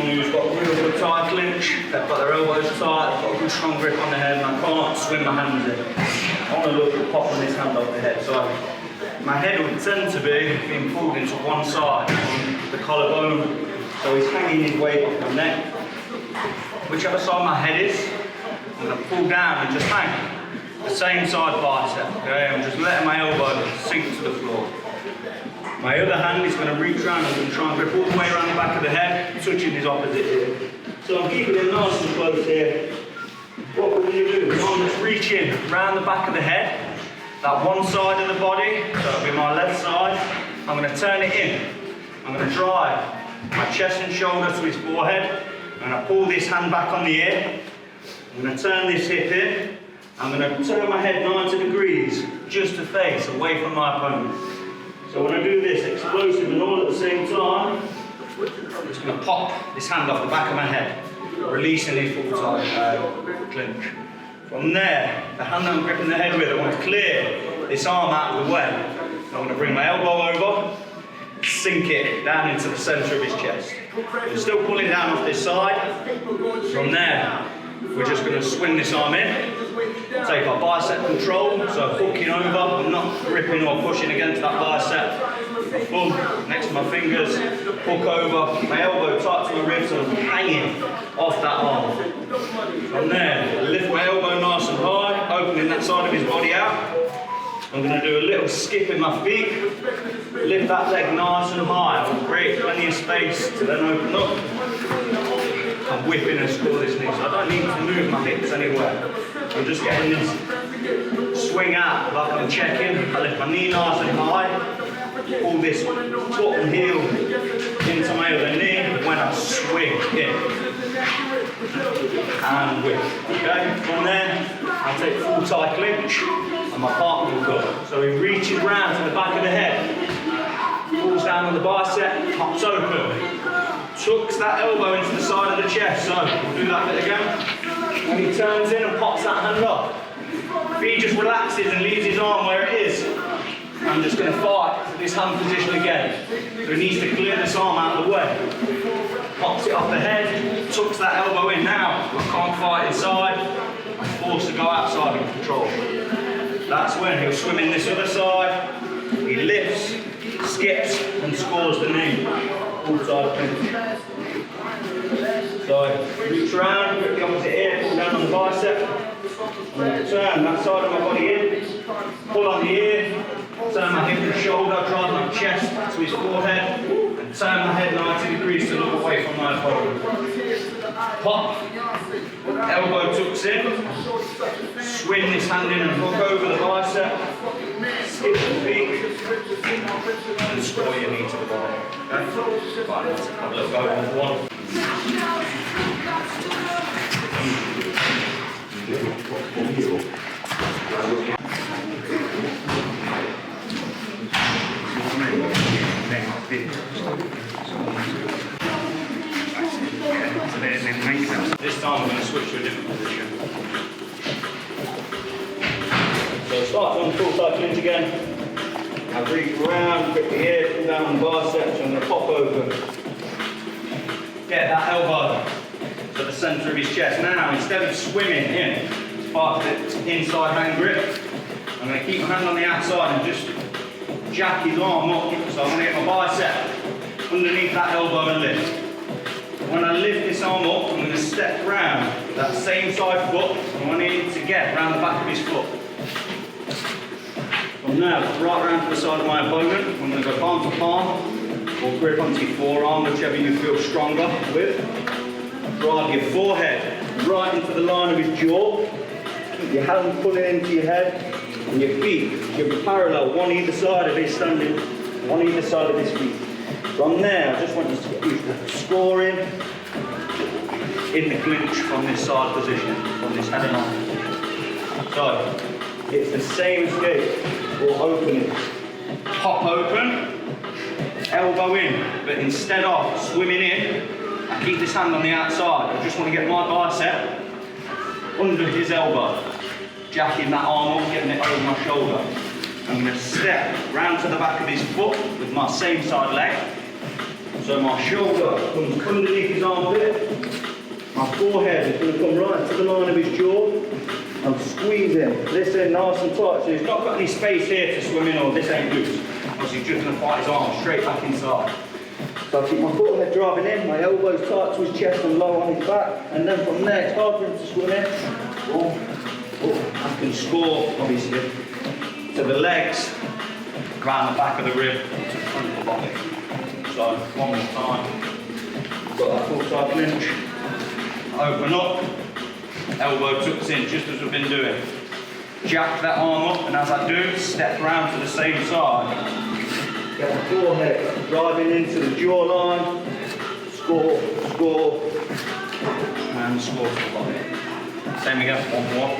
someone who's got real good tight clinch, they've got their elbows tight, they've got a good strong grip on the head, and I can't swim my hands in. I want to look at popping this hand off the head. So my head would tend to be being pulled into one side, the collarbone, so he's hanging his weight off my neck. Whichever side my head is, I'm going to pull down and just hang. The same side bicep, okay? I'm just letting my elbow sink to the floor. My other hand is going to reach around and try and grip all the way around the back of the head, touching his opposite ear. So I'm keeping it nice and close here. What we're going to do is I'm just reaching around the back of the head, that one side of the body, so it'll be my left side. I'm going to turn it in. I'm going to drive my chest and shoulder to his forehead. I'm going to pull this hand back on the ear. I'm going to turn this hip in. I'm going to turn my head 90 degrees, just to face away from my opponent. So when I do this explosive and all at the same time, I'm just going to pop this hand off the back of my head, releasing his full tight clinch. From there, the hand that I'm gripping the head with, I want to clear this arm out of the way. So I'm going to bring my elbow over, sink it down into the centre of his chest. I'm still pulling down off this side. From there, we're just going to swing this arm in, take our bicep control, so hooking over, I'm not gripping or pushing against that bicep. Boom, next to my fingers, hook over, my elbow tight to my ribs, so I'm hanging off that arm. From there, lift my elbow nice and high, opening that side of his body out. I'm going to do a little skip in my feet, lift that leg nice and high, I'll create plenty of space to then open up. I'm whipping and score this knee, so I don't need to move my hips anywhere. I'm just getting this swing out like I'm checking. I lift my knee nice and high, pull this foot and heel into my other knee when I swing in. And whip. Okay, from there, I take full tight clinch and my partner will go. So he reaches round to the back of the head, pulls down on the bicep, pops open. Tucks that elbow into the side of the chest, so we'll do that bit again. And he turns in and pops that hand up. If he just relaxes and leaves his arm where it is, I'm just going to fight for this hand position again. So he needs to clear this arm out of the way. Pops it off the head, tucks that elbow in. Now, I can't fight inside, I'm forced to go outside and control. That's when he'll swim in this other side, he lifts, skips and scores the knee. Full side clinch. So reach around, grip the opposite ear, pull down on the bicep. I'm going to turn that side of my body in, pull on the ear, turn my hip and shoulder, drive my chest to his forehead, and turn my head 90 degrees to look away from my opponent. Pop, elbow tucks in, swing this hand in and hook over the bicep, skip the feet, and score your knee to the body. Okay? Fine, let's have a little go on one. This time I'm going to switch to a different position. So start on full tight clinch again. I reach around, grip the ear, pull down on the biceps, I'm going to pop over. Get that elbow to the centre of his chest. Now, instead of swimming in, as part of the inside hand grip, I'm going to keep my hand on the outside and just jack his arm up. So I'm going to get my bicep underneath that elbow and lift. When I lift this arm up, I'm going to step round that same side foot, and I need to get round the back of his foot. From now, right round to the side of my opponent, I'm going to go palm to palm, or grip onto your forearm, whichever you feel stronger with. Drive your forehead right into the line of his jaw. Keep your hand pulling into your head, and your feet, you're parallel, one either side of his standing, one either side of his feet. From there, I just want you to get used to scoring in the clinch from this side position, from this head and arm. So, it's the same escape or opening. Pop open, elbow in, but instead of swimming in, I keep this hand on the outside. I just want to get my bicep under his elbow, jacking that arm up, getting it over my shoulder. I'm going to step round to the back of his foot with my same side leg, So my shoulder comes underneath his armpit. My forehead is going to come right to the line of his jaw. I'm squeezing this in nice and tight, so he's not got any space here to swim in, or this ain't loose. Obviously he's just going to fight his arm straight back inside. So I keep my forehead driving in, my elbows tight to his chest and low on his back, and then from there it's hard for him to swim in. I can score, obviously, to the legs, round the back of the rib, to the front of the body. So one more time, got that full side clinch, open up, elbow tucks in, just as we've been doing. Jack that arm up, and as I do, step round to the same side. Get my forehead driving into the jawline, score, and score to the body. Same again, one more.